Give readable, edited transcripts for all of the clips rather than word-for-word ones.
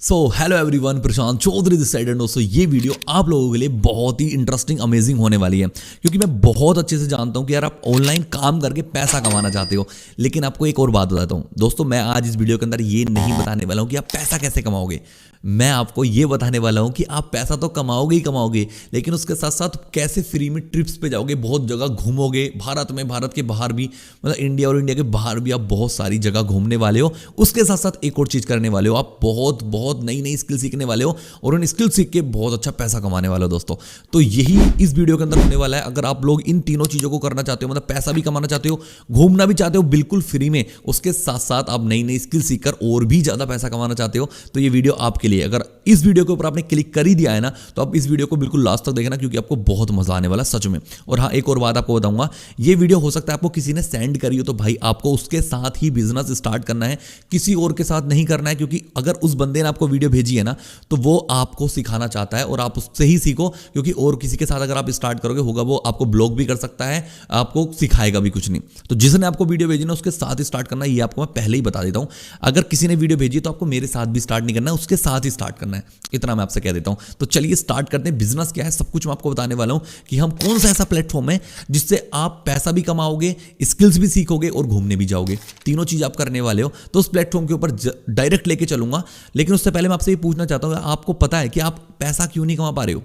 So hello everyone, Prashant Chaudhary this side. And दोस्तों ये video आप लोगों के लिए बहुत ही इंटरेस्टिंग अमेजिंग होने वाली है, क्योंकि मैं बहुत अच्छे से जानता हूं कि यार आप ऑनलाइन काम करके पैसा कमाना चाहते हो। लेकिन आपको एक और बात बताता हूं दोस्तों, मैं आज इस वीडियो के अंदर ये नहीं बताने वाला हूं कि आप पैसा कैसे कमाओगे। मैं आपको ये बताने वाला हूं कि आप पैसा तो कमाओगे ही कमाओगे, लेकिन उसके साथ साथ कैसे फ्री में ट्रिप्स पे जाओगे, बहुत जगह घूमोगे भारत में, भारत के बाहर भी, मतलब इंडिया और इंडिया के बाहर भी आप बहुत सारी जगह घूमने वाले हो। उसके साथ साथ एक और चीज़ करने वाले हो, आप बहुत बहुत नई नई स्किल सीखने वाले हो और उन स्किल सीख के बहुत अच्छा पैसा कमाने वाले हो दोस्तों। तो यही इस वीडियो के अंदर होने वाला है। अगर आप लोग इन तीनों चीज़ों को करना चाहते हो, मतलब पैसा भी कमाना चाहते हो, घूमना भी चाहते हो बिल्कुल फ्री में, उसके साथ साथ आप नई नई स्किल सीखकर और भी ज़्यादा पैसा कमाना चाहते हो, तो ये वीडियो आपके लिए। अगर इस वीडियो के ऊपर आपने क्लिक कर ही दिया है ना, तो आप इस वीडियो को बिल्कुल लास्ट तक देखना, क्योंकि आपको बहुत मजा आने वाला सच में। और हाँ, एक और बात आपको बताऊंगा, ये वीडियो हो सकता है आपको किसी ने सेंड करी हो, तो भाई आपको उसके साथ ही बिजनेस स्टार्ट करना है, किसी और के साथ नहीं करना है। क्योंकि अगर उस बंदे ने आपको वीडियो भेजी है ना, तो वो आपको सिखाना चाहता है और आप उससे ही सीखो। क्योंकि और किसी के साथ अगर आप स्टार्ट करोगे, होगा वो आपको ब्लॉक भी कर सकता है, आपको सिखाएगा भी कुछ नहीं। तो जिसने आपको वीडियो भेजी ना, उसके साथ ही स्टार्ट करना है, ये आपको मैं पहले ही बता देता हूं। अगर किसी ने वीडियो भेजी तो आपको मेरे साथ भी स्टार्ट नहीं करना है, उसके साथ ही स्टार्ट करना है, इतना मैं आपसे कह देता हूं। तो चलिए स्टार्ट करते हैं। बिजनेस क्या है सब कुछ मैं आपको बताने वाला हूं, कि हम कौन सा ऐसा प्लेटफॉर्म है जिससे आप पैसा भी कमाओगे, स्किल्स भी सीखोगे और घूमने भी जाओगे। तीनों चीज आप करने वाले हो। तो उस प्लेटफॉर्म के ऊपर डायरेक्ट लेके चलूंगा। लेकिन उससे पहले मैं आपसे ये पूछना चाहता हूं, आपको पता है कि आप पैसा क्यों नहीं कमा पा रहे हो?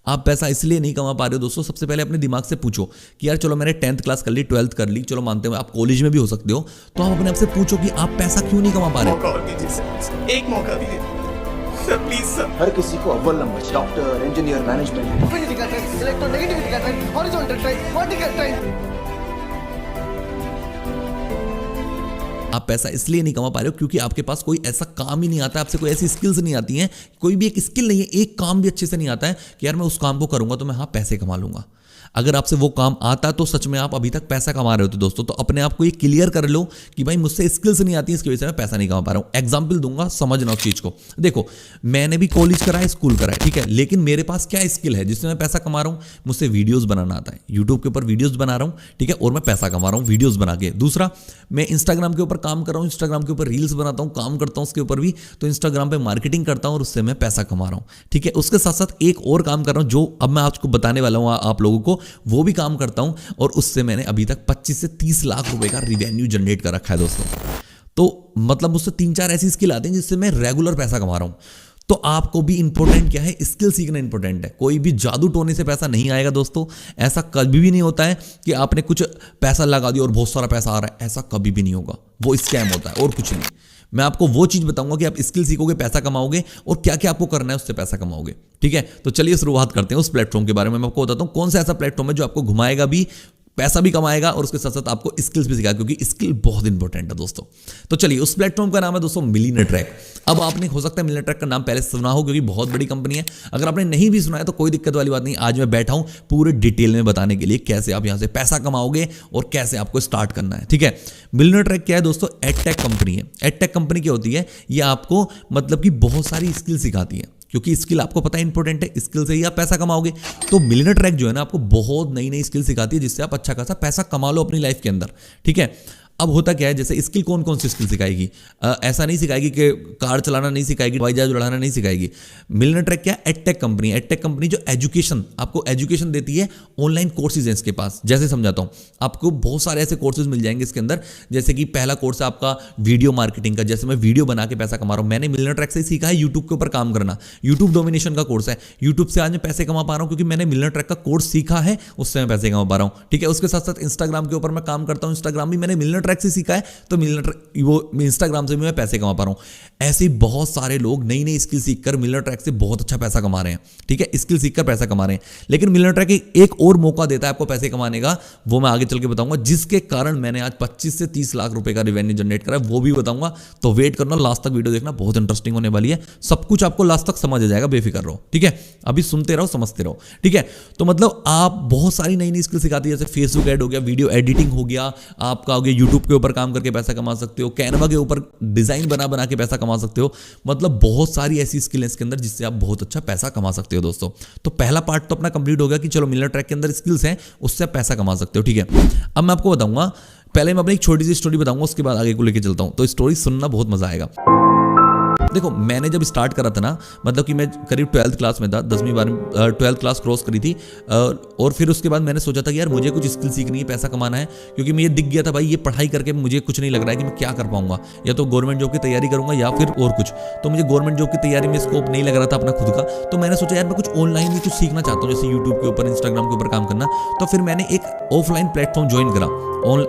आप पैसा इसलिए नहीं कमा पा रहे हो दोस्तों, सबसे पहले अपने दिमाग से पूछो कि यार चलो मैंने 10th क्लास कर ली, 12th कर ली, चलो मानते हैं आप कॉलेज में भी हो सकते हो, तो आप अपने आप से पूछो कि आप पैसा क्यों नहीं कमा पा रहे हो। मौका और दीजिए सर, एक मौका दीजिए सर, प्लीज सर। हर किसी को अव्वल number, doctor, engineer, management. Infinity का ट्रेंड, इलेक्ट्रोनेगेटिविटी का trend, horizontal trend, vertical trend. आप पैसा इसलिए नहीं कमा पा रहे हो क्योंकि आपके पास कोई ऐसा काम ही नहीं आता, आपसे कोई ऐसी स्किल्स नहीं आती हैं, कोई भी एक स्किल नहीं है, एक काम भी अच्छे से नहीं आता है कि यार मैं उस काम को करूंगा तो मैं हाँ पैसे कमा लूंगा। अगर आपसे वो काम आता तो सच में आप अभी तक पैसा कमा रहे होते दोस्तों। तो अपने आप को ये क्लियर कर लो कि भाई मुझसे स्किल्स नहीं आती, इसकी वजह से मैं पैसा नहीं कमा पा रहा हूँ। एग्जाम्पल दूंगा, समझना उस चीज को। देखो, मैंने भी कॉलेज करा है, स्कूल करा है, ठीक है, लेकिन मेरे पास क्या स्किल है जिससे मैं पैसा कमा रहा हूँ? मुझसे वीडियोज बनाना आता है, यूट्यूब के ऊपर वीडियोज बना रहा हूँ, ठीक है, और मैं पैसा कमा रहा हूँ वीडियोज बना के। दूसरा, मैं इंस्टाग्राम के ऊपर काम कर रहा हूँ, इंस्टाग्राम के ऊपर रील्स बनाता हूँ, काम करता हूँ उसके ऊपर भी, तो इंस्टाग्राम पे मार्केटिंग करता हूँ और उससे मैं पैसा कमा रहा हूँ, ठीक है। उसके साथ साथ एक और काम कर रहा हूँ जो अब मैं आपको बताने वाला हूँ आप लोगों को, वो भी काम करता हूं और उससे मैंने अभी तक 25 से 30 लाख रुपए का रिवेन्यू जनरेट कर रखा है दोस्तों। तो मतलब मुझसे 3-4 ऐसी स्किल आती हैं जिससे मैं रेगुलर पैसा कमा रहा हूं। तो आपको भी इंपॉर्टेंट क्या है? स्किल सीखना इंपॉर्टेंट है। कोई भी जादू टोने से पैसा नहीं आएगा दोस्तों। ऐसा कभी भी नहीं होता है कि आपने कुछ पैसा लगा दिया और बहुत सारा पैसा आ रहा है, ऐसा कभी भी नहीं होगा। वो स्कैम होता है और कुछ नहीं। मैं आपको वो चीज बताऊंगा कि आप स्किल सीखोगे, पैसा कमाओगे, और क्या क्या आपको करना है उससे पैसा कमाओगे, ठीक है। तो चलिए शुरुआत करते हैं उस प्लेटफॉर्म के बारे में। मैं आपको बताता हूं कौन सा ऐसा प्लेटफॉर्म है जो आपको घुमाएगा भी, पैसा भी कमाएगा और उसके साथ साथ आपको स्किल्स भी सिखाएगा, क्योंकि स्किल बहुत इंपॉर्टेंट है दोस्तों। तो चलिए, उस प्लेटफॉर्म का नाम है दोस्तों मिलियनेयर ट्रैक। अब आपने हो सकता है मिलियनेयर ट्रैक का नाम पहले सुना हो, क्योंकि बहुत बड़ी कंपनी है। अगर आपने नहीं भी सुना है तो कोई दिक्कत वाली बात नहीं, आज मैं बैठा हूं पूरे डिटेल में बताने के लिए कैसे आप यहां से पैसा कमाओगे और कैसे आपको स्टार्ट करना है, ठीक है। मिलियनेयर ट्रैक क्या है दोस्तों? एडटेक कंपनी है। एडटेक कंपनी क्या होती है? ये आपको मतलब कि बहुत सारी स्किल सिखाती है, क्योंकि स्किल आपको पता है इंपॉर्टेंट है, स्किल से ही आप पैसा कमाओगे। तो मिलियनेयर ट्रैक जो है ना, आपको बहुत नई नई स्किल सिखाती है जिससे आप अच्छा खासा पैसा कमा लो अपनी लाइफ के अंदर, ठीक है। अब होता क्या है, जैसे स्किल कौन कौन सी स्किल सिखाएगी? ऐसा नहीं सिखाएगी कि कार चलाना नहीं सिखाएगी, हवाई जहाज उड़ाना नहीं सिखाएगी। मिलियनेयर ट्रैक क्या? एडटेक कंपनी है। एडटेक कंपनी जो एजुकेशन, आपको एजुकेशन देती है, ऑनलाइन कोर्सेज हैं इसके पास। जैसे समझाता हूँ, आपको बहुत सारे ऐसे कोर्सेज मिल जाएंगे इसके अंदर। जैसे कि पहला कोर्स है आपका वीडियो मार्केटिंग का, जैसे मैं वीडियो बना के पैसा कमा रहा हूँ। मैंने मिलियनेयर ट्रैक से ही सीखा है यूट्यूब के ऊपर काम करना। यूट्यूब डोमिनेशन का कोर्स है, यूट्यूब से आज मैं पैसे कमा पा रहा हूँ क्योंकि मैंने मिलियनेयर ट्रैक का कोर्स सीखा है, उससे मैं पैसे कमा पा रहा हूँ, ठीक है। उसके साथ साथ इंस्टाग्राम के ऊपर मैं काम करता हूँ, इंस्टाग्राम भी मैंने मिलियनेयर ट्रैक से सीखा है, तो मिलियनेयर वो इंस्टाग्राम से भी मैं पैसे कमा पा रहा हूं। ऐसे बहुत सारे लोग नई नई स्किल सीखकर मिलियनेयर ट्रैक से बहुत अच्छा पैसा कमा रहे हैं, ठीक है। स्किल सीखकर पैसा कमा रहे हैं। लेकिन मिलियनेयर ट्रैक एक और मौका देता है आपको पैसे कमाने का, वो मैं आगे चल के बताऊंगा, जिसके कारण मैंने आज 25 से 30 लाख रुपए का रेवेन्यू जनरेट करा है, वो भी बताऊंगा। तो वेट करना, लास्ट तक वीडियो देखना, बहुत इंटरेस्टिंग होने वाली है। सब कुछ आपको लास्ट तक समझ आ जाएगा, बेफिक्र रहो, ठीक है। अभी सुनते रहो, समझते रहो, ठीक है। तो मतलब आप बहुत सारी नई नई स्किल सिखाती है, जैसे फेसबुक ऐड हो गया, वीडियो एडिटिंग हो गया, आपका हो गया यूट्यूब के ऊपर काम करके पैसा कमा सकते हो, कैनवा के ऊपर डिजाइन बना बना के पैसा कमा सकते हो। मतलब बहुत सारी ऐसी स्किल है इसके अंदर जिससे आप बहुत अच्छा पैसा कमा सकते हो दोस्तों। तो पहला पार्ट तो अपना कंप्लीट हो गया कि चलो मिलियनेयर ट्रैक के अंदर स्किल्स हैं, उससे आप पैसा कमा सकते हो, ठीक है। अब मैं आपको बताऊंगा, पहले मैं अपनी एक छोटी सी स्टोरी बताऊंगा, उसके बाद आगे को लेके चलता हूं। तो स्टोरी सुनना बहुत मजा आएगा। देखो मैंने जब स्टार्ट करा था ना, मतलब कि मैं करीब 12th क्लास में था, 10वीं 12वीं 12th क्लास क्रॉस करी थी, और फिर उसके बाद मैंने सोचा था कि यार मुझे कुछ स्किल सीखनी है, पैसा कमाना है, क्योंकि मुझे दिख गया था भाई ये पढ़ाई करके मुझे कुछ नहीं लग रहा है कि मैं क्या कर पाऊंगा, या तो गवर्नमेंट जॉब की तैयारी करूंगा या फिर और कुछ। तो मुझे गवर्नमेंट जॉब की तैयारी में स्कोप नहीं लग रहा था अपना खुद का। तो मैंने सोचा यार मैं कुछ ऑनलाइन भी कुछ सीखना चाहता हूँ, जैसे यूट्यूब के ऊपर, इंस्टाग्राम के ऊपर काम करना। तो फिर मैंने एक ऑफलाइन प्लेटफॉर्म ज्वाइन करा,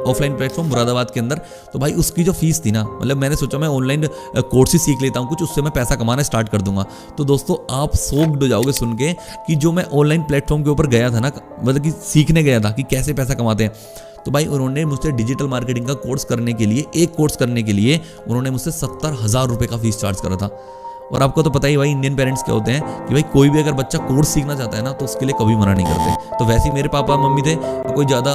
ऑफलाइन प्लेटफॉर्म मुरादाबाद के अंदर। तो भाई उसकी जो फीस थी ना, मतलब मैंने सोचा मैं ऑनलाइन कोर्स ही सीख लेता हूँ कुछ, उससे मैं पैसा कमाना स्टार्ट कर दूंगा। तो दोस्तों आप शॉक्ड हो जाओगे सुन के कि जो मैं ऑनलाइन प्लेटफॉर्म के ऊपर गया था ना, मतलब कि सीखने गया था कि कैसे पैसा कमाते हैं, तो भाई उन्होंने मुझसे डिजिटल मार्केटिंग का कोर्स करने के लिए, एक कोर्स करने के लिए उन्होंने मुझसे 70,000 रुपये का फीस चार्ज करा था। और आपको तो पता ही भाई इंडियन पेरेंट्स क्या होते हैं कि भाई कोई भी अगर बच्चा कोर्स सीखना चाहता है ना तो उसके लिए कभी मना नहीं करते। तो वैसे ही मेरे पापा मम्मी थे, कोई ज़्यादा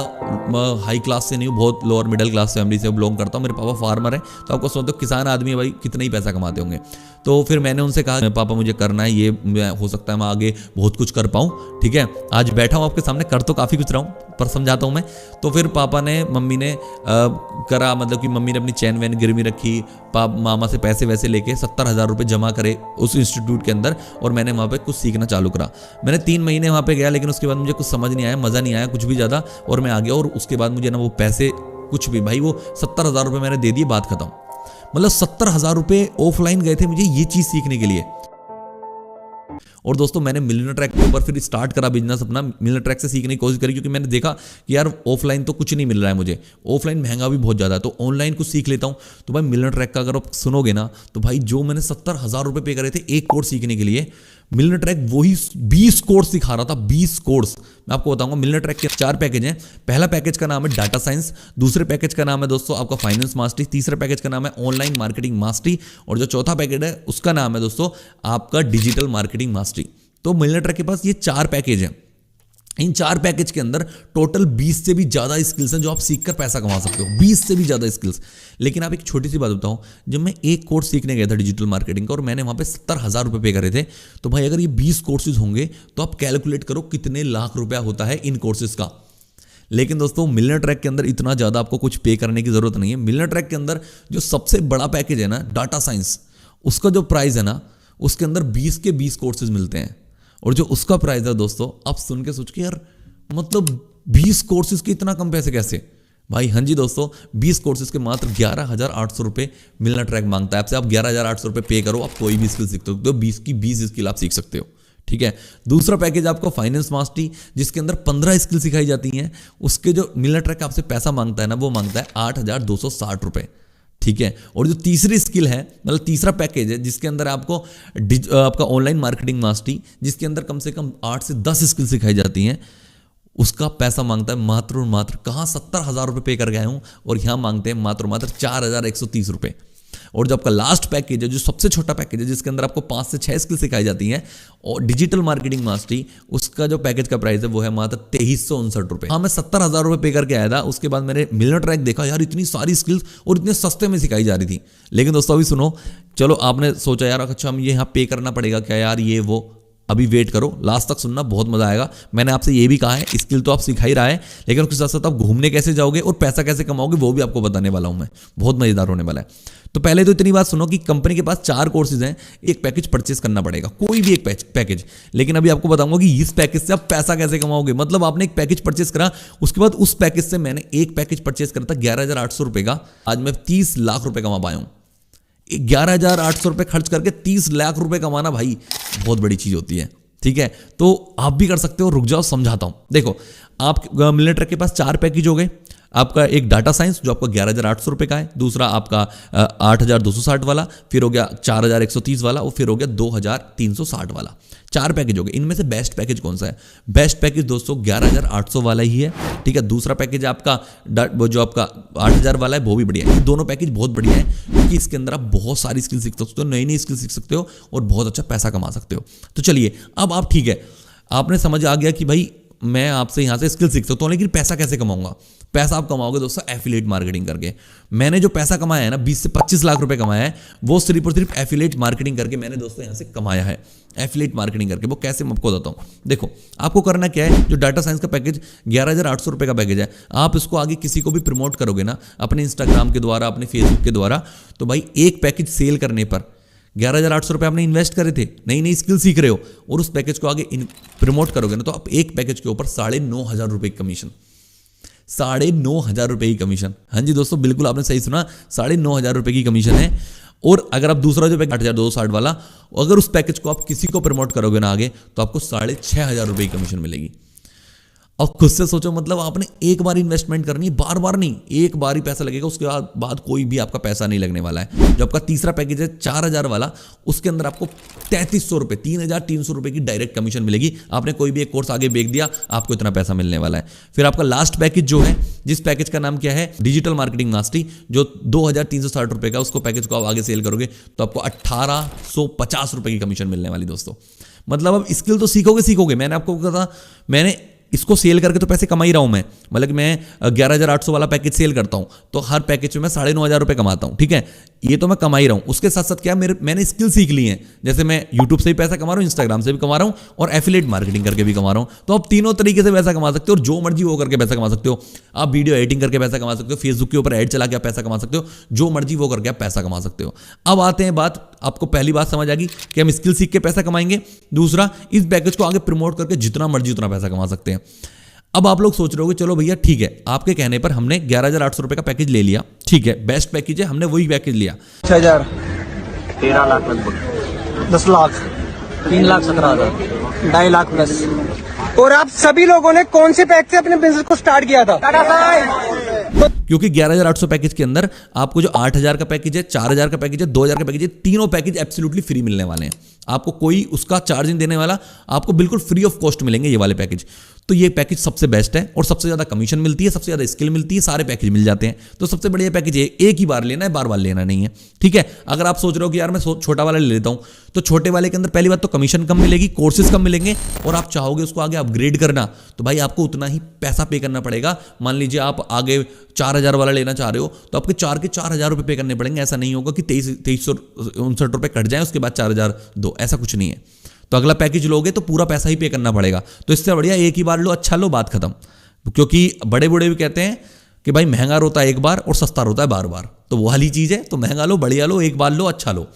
हाई क्लास से नहीं हूँ, बहुत लोअर मिडिल क्लास फैमिली से बिलोंग करता हूँ। मेरे पापा फार्मर है, तो आपको सोचते हो किसान आदमी है भाई, कितना ही पैसा कमाते होंगे। तो फिर मैंने उनसे कहा पापा मुझे करना है ये, हो सकता है मैं आगे बहुत कुछ कर पाऊँ, ठीक है। आज बैठा हूँ आपके सामने, कर तो काफ़ी कुछ रहा हूँ पर समझाता हूँ मैं। तो फिर पापा ने, मम्मी ने करा, मतलब कि मम्मी ने अपनी चैन वैन गिरवी रखी, मामा से पैसे वैसे लेके 70,000 रुपये जमा करे उस इंस्टीट्यूट के अंदर, और मैंने वहाँ पे कुछ सीखना चालू करा। मैंने 3 महीने वहाँ पे गया, लेकिन उसके बाद मुझे कुछ समझ नहीं आया, मज़ा नहीं आया कुछ भी ज़्यादा, और मैं आ गया। और उसके बाद मुझे ना वो पैसे कुछ भी, भाई वो 70,000 रुपये मैंने दे दिए, बात खत्म। मतलब 70,000 रुपये ऑफलाइन गए थे मुझे ये चीज़ सीखने के लिए। और दोस्तों मैंने मिलियनेयर ट्रैक के ऊपर फिर स्टार्ट करा बिजनेस अपना, मिलियनेयर ट्रैक से सीखने की कोशिश करी, क्योंकि मैंने देखा कि यार ऑफलाइन तो कुछ नहीं मिल रहा है मुझे, ऑफलाइन महंगा भी बहुत ज़्यादा है, तो ऑनलाइन कुछ सीख लेता हूँ। तो भाई मिलियनेयर ट्रैक का अगर आप सुनोगे ना, तो भाई जो मैंने 70,000 रुपये पे करे थे एक कोर्स सीखने के लिए, मिलियनेयर ट्रैक वही 20 कोर्स सिखा रहा था, 20 कोर्स। मैं आपको बताऊंगा मिलियनेयर ट्रैक के 4 पैकेज हैं। पहला पैकेज का नाम है डाटा साइंस, दूसरे पैकेज का नाम है दोस्तों आपका फाइनेंस मास्टरी, तीसरे पैकेज का नाम है ऑनलाइन मार्केटिंग मास्टरी, और जो चौथा पैकेज है उसका नाम है दोस्तों आपका डिजिटल मार्केटिंग मास्टरी। तो मिलियनेयर ट्रैक के पास ये 4 पैकेज हैं। इन 4 पैकेज के अंदर टोटल 20 से भी ज़्यादा स्किल्स हैं जो आप सीखकर पैसा कमा सकते हो, 20 से भी ज़्यादा स्किल्स। लेकिन आप एक छोटी सी बात बताऊं, जब मैं एक कोर्स सीखने गया था डिजिटल मार्केटिंग का, और मैंने वहाँ पे 70,000 रुपये पे करे थे, तो भाई अगर ये 20 कोर्सेज होंगे तो आप कैलकुलेट करो कितने लाख रुपया होता है इन कोर्सेज का। लेकिन दोस्तों मिलियनेयर ट्रैक के अंदर इतना ज़्यादा आपको कुछ पे करने की ज़रूरत नहीं है। मिलियनेयर ट्रैक के अंदर जो सबसे बड़ा पैकेज है ना, डाटा साइंस, उसका जो प्राइस है ना, उसके अंदर 20 के 20 कोर्सेज मिलते हैं। और जो उसका प्राइस है दोस्तों, आप सुन के सोच के यार मतलब 20 कोर्सेज के इतना कम पैसे कैसे? भाई हाँ जी दोस्तों, 20 कोर्सेज के मात्र 11,800 रुपये मिलियनेयर ट्रैक मांगता है आपसे। आप 11,800 रुपये पे करो, आप कोई भी स्किल सीख सकते हो, 20 की 20 स्किल आप सीख सकते हो, ठीक है। दूसरा पैकेज आपका फाइनेंस मास्टरी, जिसके अंदर 15 स्किल सिखाई जाती हैं। उसके जो मिलियनेयर ट्रैक आपसे पैसा मांगता है ना, वो मांगता है 8,260 रुपये, ठीक है। और जो तीसरी स्किल है, मतलब तीसरा पैकेज है, जिसके अंदर आपको आपका ऑनलाइन मार्केटिंग मास्टरी, जिसके अंदर कम से कम 8 से 10 स्किल सिखाई जाती हैं, उसका पैसा मांगता है मात्र और मात्र, कहाँ 70,000 रुपये पे कर गए हूँ, और यहाँ मांगते हैं मात्र और मात्र 4,130 रुपये। और जो आपका लास्ट पैकेज है, जो सबसे छोटा पैकेज है, जिसके अंदर आपको 5 से 6 स्किल सिखाई जाती हैं, और डिजिटल मार्केटिंग मास्टरी, उसका जो पैकेज का प्राइस है वो है मात्र 2,359 रुपये। हाँ, मैं 70,000 रुपये पे करके आया था। उसके बाद मैंने मिलियनेयर ट्रैक देखा, यार इतनी सारी स्किल्स और इतने सस्ते में सिखाई जा रही थी। लेकिन दोस्तों अभी सुनो, चलो आपने सोचा यार अच्छा हम ये यहाँ पे करना पड़ेगा क्या यार, ये वो, अभी वेट करो, लास्ट तक सुनना, बहुत मजा आएगा। मैंने आपसे ये भी कहा है स्किल तो आप सिखा ही रहा है, लेकिन उसके साथ साथ आप घूमने कैसे जाओगे और पैसा कैसे कमाओगे वो भी आपको बताने वाला हूं मैं, बहुत मजेदार होने वाला है। तो पहले तो इतनी बात सुनो कि कंपनी के पास 4 कोर्सेज हैं, एक पैकेज परचेस करना पड़ेगा, कोई भी एक पैकेज। लेकिन अभी आपको बताऊंगा कि इस पैकेज से आप पैसा कैसे कमाओगे। मतलब आपने एक पैकेज परचेस करा, उसके बाद उस पैकेज से मैंने एक पैकेज परचेस करा था 11,800 रुपये का, आज मैं 30 लाख रुपये कमा पाया हूँ। 11,800 रुपये खर्च करके 30 लाख रुपये कमाना भाई बहुत बड़ी चीज़ होती है, ठीक है। तो आप भी कर सकते हो, रुक जाओ समझाता हूं। देखो, आप मिलियनेयर ट्रैक के पास 4 पैकेज हो गए। आपका एक डाटा साइंस जो आपका 11,800 रुपये का है, दूसरा आपका 8,260 वाला, फिर हो गया 4,130 वाला, और फिर हो गया 2,360 वाला। 4 पैकेज हो गए। इनमें से बेस्ट पैकेज कौन सा है? बेस्ट पैकेज दोस्तों 11,800 वाला ही है, ठीक है। दूसरा पैकेज आपका जो आपका 8,000 वाला है, वो भी बढ़िया है। ये दोनों पैकेज बहुत बढ़िया है, क्योंकि इसके अंदर आप बहुत सारी स्किल सीख सकते हो, नई नई स्किल सीख सकते हो, और बहुत अच्छा पैसा कमा सकते हो। तो चलिए अब आप, ठीक है, आपने समझ आ गया कि भाई मैं आपसे यहाँ से स्किल सीख सकता हूँ, लेकिन पैसा कैसे कमाऊंगा? पैसा आप कमाओगे दोस्तों एफिलिएट मार्केटिंग करके। मैंने जो पैसा कमाया है ना, 20 से 25 लाख रुपए कमाया है, वो सिर्फ और सिर्फ एफिलिएट मार्केटिंग करके मैंने दोस्तों यहाँ से कमाया है। एफिलिएट मार्केटिंग करके, वो कैसे मैं आपको बताता हूँ। देखो, आपको करना क्या है, जो डाटा साइंस का पैकेज 11,800 रुपये का पैकेज है, आप इसको आगे किसी को भी प्रमोट करोगे ना, अपने इंस्टाग्राम के द्वारा, अपने फेसबुक के द्वारा, तो भाई एक पैकेज सेल करने पर 11,800 रुपये आपने इन्वेस्ट करे थे, नई नई स्किल सीख रहे हो और उस पैकेज को आगे प्रमोट करोगे ना, तो आप एक पैकेज के ऊपर 9,500 रुपये की कमीशन, 9,500 रुपये की कमीशन। हाँ जी दोस्तों, बिल्कुल आपने सही सुना, 9,500 रुपये की कमीशन है। और अगर आप दूसरा जो पैकेज 8,260 वाला, अगर उस पैकेज को आप किसी को प्रमोट करोगे ना आगे, तो आपको 6,500 रुपये की कमीशन मिलेगी। अब खुद से सोचो, मतलब आपने एक बार इन्वेस्टमेंट करनी है, बार बार नहीं, एक बार ही पैसा लगेगा, उसके बाद कोई भी आपका पैसा नहीं लगने वाला है। जो आपका तीसरा पैकेज है 4,000 वाला, उसके अंदर आपको 3,300 रुपये, 3,300 रुपये की डायरेक्ट कमीशन मिलेगी। आपने कोई भी एक कोर्स आगे बेच दिया, आपको इतना पैसा मिलने वाला है। फिर आपका लास्ट पैकेज जो है, जिस पैकेज का नाम क्या है, डिजिटल मार्केटिंग मास्टरी, जो 2,360 रुपये का, उसको पैकेज को आप आगे सेल करोगे तो आपको 1,850 रुपये की कमीशन मिलने वाली दोस्तों। मतलब अब स्किल तो सीखोगे। मैंने आपको कहा था, मैंने इसको सेल करके तो पैसे कमा ही रहा हूं मैं, मतलब मैं 11,800 वाला पैकेज सेल करता हूं तो हर पैकेज में मैं 9,500 रुपये कमाता हूं, ठीक है, ये तो मैं कमा ही रहा हूं। उसके साथ साथ क्या, मैंने स्किल सीख ली है, जैसे मैं यूट्यूब से भी पैसा कमा रहा हूं, इंस्टाग्राम से भी कमा रहा हूं और एफिलिएट मार्केटिंग करके भी कमा रहा हूं। तो आप तीनों तरीके से पैसा कमा सकते हो और जो मर्जी वो करके पैसा कमा सकते हो। आप वीडियो एडिटिंग करके पैसा कमा सकते हो, फेसबुक के ऊपर ऐड चला के आप पैसा कमा सकते हो, जो मर्जी वो करके आप पैसा कमा सकते हो। अब आते हैं बात, आपको पहली बात समझ आ गई कि हम स्किल सीख के पैसा कमाएंगे। दूसरा, इस पैकेज को आगे प्रमोट करके जितना मर्जी उतना पैसा कमा सकते हैं। अब आप लोग सोच रहे हो कि चलो भैया ठीक है, आपके कहने पर हमने 11,800 रुपये का पैकेज ले लिया, ठीक है, बेस्ट पैकेज है, हमने वही पैकेज लिया। 6,000, 13 लाख लगभग, 10 लाख, 3,17,000, 2.5 लाख प्लस। और आप सभी लोगों ने कौन से पैक से अपने बिजनेस को स्टार्ट किया था? क्योंकि 11,800 पैकेज के अंदर आपको जो 8,000 का पैकेज है, 4,000 का पैकेज है, 2,000 का पैकेज है, तीनों पैकेज एब्सोल्युटली फ्री मिलने वाले हैं। आपको कोई उसका चार्ज नहीं देने वाला, आपको बिल्कुल फ्री ऑफ कॉस्ट मिलेंगे ये वाले पैकेज। तो ये पैकेज सबसे बेस्ट है और सबसे ज्यादा कमीशन मिलती है, सबसे ज्यादा स्किल मिलती है, सारे पैकेज मिल जाते हैं। तो सबसे बढ़िया पैकेज है, एक ही बार लेना है, बार बार लेना नहीं है, ठीक है। अगर आप सोच रहे हो कि यार मैं छोटा वाला ले लेता हूं, तो छोटे वाले के अंदर पहली बात तो कमीशन कम मिलेगी, कोर्सेज कम मिलेंगे, और आप चाहोगे उसको आगे अपग्रेड करना तो भाई आपको उतना ही पैसा पे करना पड़ेगा। मान लीजिए आप आगे 4,000 वाला लेना चाह रहे हो तो आपके 4,000 रुपये पे करने पड़ेंगे। ऐसा नहीं होगा कि 2,359 रुपये कट जाए उसके बाद 4,000 दो, ऐसा कुछ नहीं है। तो अगला पैकेज लोगे तो पूरा पैसा ही पे करना पड़ेगा। तो इससे बढ़िया एक ही बार लो, अच्छा लो, बात खत्म। क्योंकि बड़े बूढ़े भी कहते हैं कि भाई महंगा रोता है एक बार और सस्ता रोता है बार बार, तो वो वाली चीज़ है। तो महंगा लो, बढ़िया लो, एक बार लो, अच्छा लो।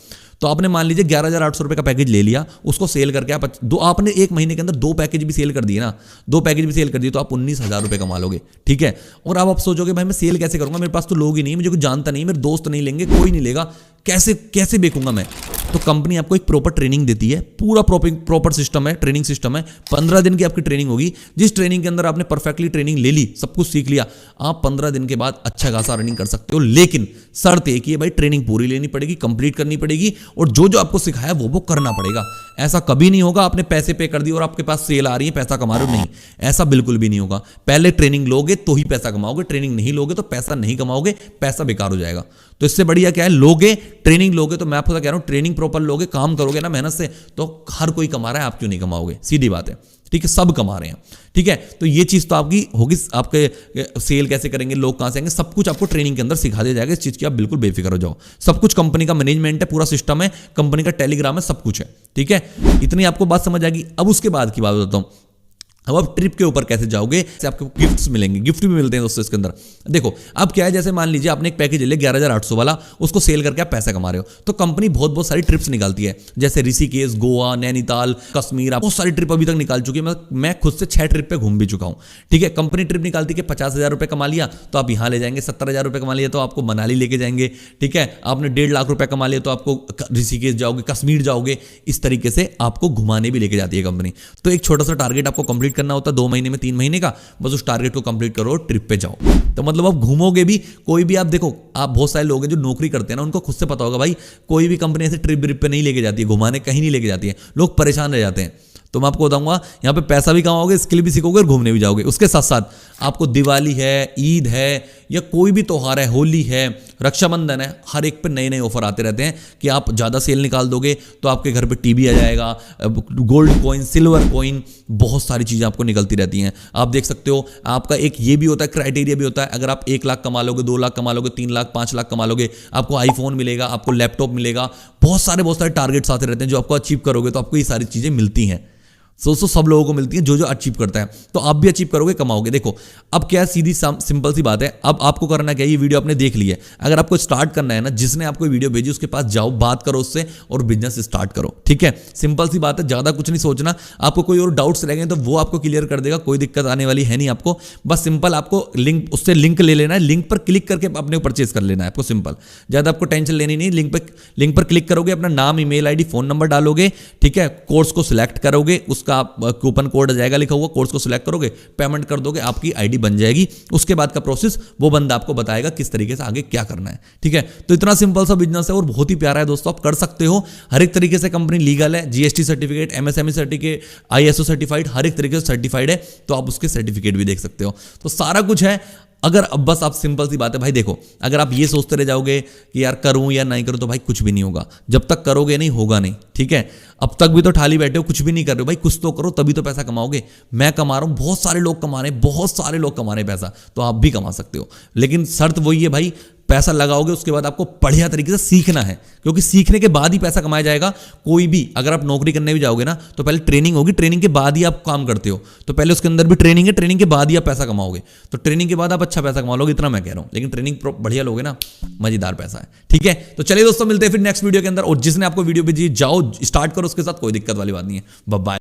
तो आपने मान लीजिए 11,800 रुपये का पैकेज ले लिया, उसको सेल करके आपने एक महीने के अंदर 2 पैकेज भी सेल कर दिए ना, 2 पैकेज भी सेल कर दिए तो आप 19,000 रुपये कमा लोगे, ठीक है। और अब आप सोचोगे भाई मैं सेल कैसे करूंगा, मेरे पास तो लोग ही नहीं, मुझे कोई जानता नहीं, मेरे दोस्त नहीं लेंगे, कोई नहीं लेगा, कैसे बेचूंगा मैं। तो कंपनी आपको एक प्रॉपर ट्रेनिंग देती है, पूरा प्रॉपर सिस्टम है, ट्रेनिंग सिस्टम है। 15 दिन की आपकी ट्रेनिंग होगी, जिस ट्रेनिंग के अंदर आपने परफेक्टली ट्रेनिंग ले ली, सब कुछ सीख लिया, आप 15 दिन के बाद अच्छा खासा रनिंग कर सकते हो। लेकिन शर्त एक ही है भाई, ट्रेनिंग पूरी लेनी पड़ेगी, कंप्लीट करनी पड़ेगी, और जो आपको सिखाया वो करना पड़ेगा। ऐसा कभी नहीं होगा आपने पैसे पे कर दिए और आपके पास सेल आ रही है, पैसा कमा रहे हो, नहीं, ऐसा बिल्कुल भी नहीं होगा। पहले ट्रेनिंग लोगे तो ही पैसा कमाओगे, ट्रेनिंग नहीं लोगे तो पैसा नहीं कमाओगे, पैसा बेकार हो जाएगा। तो इससे बढ़िया क्या है, लोगे ट्रेनिंग लोगे, तो मैं आपको कह रहा हूं ट्रेनिंग प्रॉपर लोगे, काम करोगे ना मेहनत से, तो हर कोई कमा रहा है, आप क्यों नहीं कमाओगे, सीधी बात है, ठीक है, सब कमा रहे हैं, ठीक है। तो ये चीज़ तो आपकी होगी, आपके सेल कैसे करेंगे, लोग कहाँ से आएंगे, सब कुछ आपको ट्रेनिंग के अंदर सिखा दिया जाएगा। इस चीज़ की आप बिल्कुल बेफिक्र हो जाओ, सब कुछ कंपनी का मैनेजमेंट है, पूरा सिस्टम है, कंपनी का टेलीग्राम है, सब कुछ है, ठीक है। इतनी आपको बात समझ आएगी। अब उसके बाद की बात बताता हूँ, अब आप ट्रिप के ऊपर कैसे जाओगे, आपको गिफ्ट्स मिलेंगे, गिफ्ट भी मिलते हैं दोस्तों इसके अंदर। देखो अब क्या है, जैसे मान लीजिए आपने एक पैकेज ले 11,800 वाला, उसको सेल करके आप पैसा कमा रहे हो, तो कंपनी बहुत सारी ट्रिप्स निकालती है, जैसे ऋषिकेश, गोवा, नैनीताल, कश्मीर, बहुत सारी ट्रिप अभी तक निकाल चुकी है। मैं खुद से 6 ट्रिप पे घूम भी चुका हूँ, ठीक है। कंपनी ट्रिप निकालती है कि 50,000 रुपये कमा लिया तो आप यहाँ ले जाएंगे, 70,000 रुपये कमा लिया तो आपको मनाली लेके जाएंगे, ठीक है। आपने 1.5 लाख रुपये कमा लिया तो आपको ऋषिकेश जाओगे, कश्मीर जाओगे, इस तरीके से आपको घुमाने भी लेके जाती है कंपनी। तो एक छोटा सा टारगेट आपको कंप्लीट करना होता है 2 महीने में, 3 महीने का, बस उस टारगेट को कंप्लीट करो, ट्रिप पे जाओ। तो मतलब आप घूमोगे भी, कोई भी, आप देखो, आप बहुत सारे लोग हैं जो नौकरी करते हैं ना, उनको खुद से पता होगा भाई, कोई भी कंपनी ऐसे ट्रिप पे नहीं लेके जाती है, घुमाने कहीं नहीं लेके जाती है, लोग परेशान रह जाते हैं। तो मैं आपको बताऊंगा, यहाँ पे पैसा भी कमाओगे, स्किल भी सीखोगे और घूमने भी जाओगे। उसके साथ साथ आपको दिवाली है, ईद है, या कोई भी त्यौहार है, होली है, रक्षाबंधन है, हर एक पे नए नए ऑफर आते रहते हैं कि आप ज़्यादा सेल निकाल दोगे तो आपके घर पे टीवी आ जाएगा, गोल्ड कॉइन, सिल्वर कॉइन, बहुत सारी चीज़ें आपको निकलती रहती हैं। आप देख सकते हो, आपका एक ये भी होता है, क्राइटेरिया भी होता है, अगर आप 1 लाख कमा लोगे, 2 लाख कमा लोगे, 3 लाख, 5 लाख कमा लोगे, आपको आईफोन मिलेगा, आपको लैपटॉप मिलेगा, बहुत सारे टारगेट्स आते रहते हैं जो आपको अचीव करोगे तो आपको ये सारी चीज़ें मिलती हैं। दोस्तों सब लोगों को मिलती है जो अचीव करता है, तो आप भी अचीव करोगे, कमाओगे। देखो अब क्या है, सीधी सिंपल सी बात है, अब आपको करना क्या है, ये वीडियो आपने देख ली है, अगर आपको स्टार्ट करना है ना, जिसने आपको वीडियो भेजी उसके पास जाओ, बात करो उससे और बिजनेस स्टार्ट करो, ठीक है। सिंपल सी बात है, ज्यादा कुछ नहीं सोचना। आपको कोई और डाउट्स रहेंगे तो वो आपको क्लियर कर देगा, कोई दिक्कत आने वाली है नहीं आपको। बस सिंपल आपको लिंक, उससे लिंक ले लेना है, लिंक पर क्लिक करके अपने को परचेज कर लेना है आपको, सिंपल। ज्यादा आपको टेंशन लेनी नहीं। लिंक पर क्लिक करोगे, अपना नाम, ईमेल आईडी, फोन नंबर डालोगे, ठीक है। कोर्स को सिलेक्ट करोगे, उसका कूपन कोड आ जाएगा लिखा हुआ, कोर्स को सिलेक्ट करोगे, पेमेंट कर दोगे, आपकी आईडी बन जाएगी। उसके बाद का प्रोसेस वो बंदा आपको बताएगा किस तरीके से आगे क्या करना है, ठीक है। तो इतना सिंपल सा बिजनेस है और बहुत ही प्यारा है दोस्तों, आप कर सकते हो। हर एक तरीके से कंपनी लीगल है, GST certificate, MSME certificate, ISO certified, हर एक तरीके से सर्टिफाइड है, तो आप उसके सर्टिफिकेट भी देख सकते हो। तो सारा कुछ है। अगर अब बस आप, सिंपल सी बात है भाई, देखो अगर आप ये सोचते रह जाओगे कि यार करूं या नहीं करूं, तो भाई कुछ भी नहीं होगा। जब तक करोगे नहीं, होगा नहीं, ठीक है। अब तक भी तो ठाली बैठे हो, कुछ भी नहीं कर रहे हो भाई, कुछ तो करो, तभी तो पैसा कमाओगे। मैं कमा रहा हूं, बहुत सारे लोग कमा रहे हैं, बहुत सारे लोग कमा रहे हैं पैसा, तो आप भी कमा सकते हो। लेकिन शर्त वही है भाई, पैसा लगाओगे उसके बाद आपको बढ़िया तरीके से सीखना है, क्योंकि सीखने के बाद ही पैसा कमाया जाएगा। कोई भी, अगर आप नौकरी करने भी जाओगे ना, तो पहले ट्रेनिंग होगी, ट्रेनिंग के बाद ही आप काम करते हो, तो पहले उसके अंदर भी ट्रेनिंग है, ट्रेनिंग के बाद ही आप पैसा कमाओगे। तो ट्रेनिंग के बाद आप अच्छा पैसा कमा लोगे, इतना मैं कह रहा हूं। लेकिन ट्रेनिंग बढ़िया लोगे ना, मजेदार पैसा है, ठीक है। तो चलिए दोस्तों, मिलते हैं फिर नेक्स्ट वीडियो के अंदर। और जिसने आपको वीडियो भेजी, जाओ स्टार्ट करो उसके साथ, कोई दिक्कत वाली बात नहीं है। Bye bye.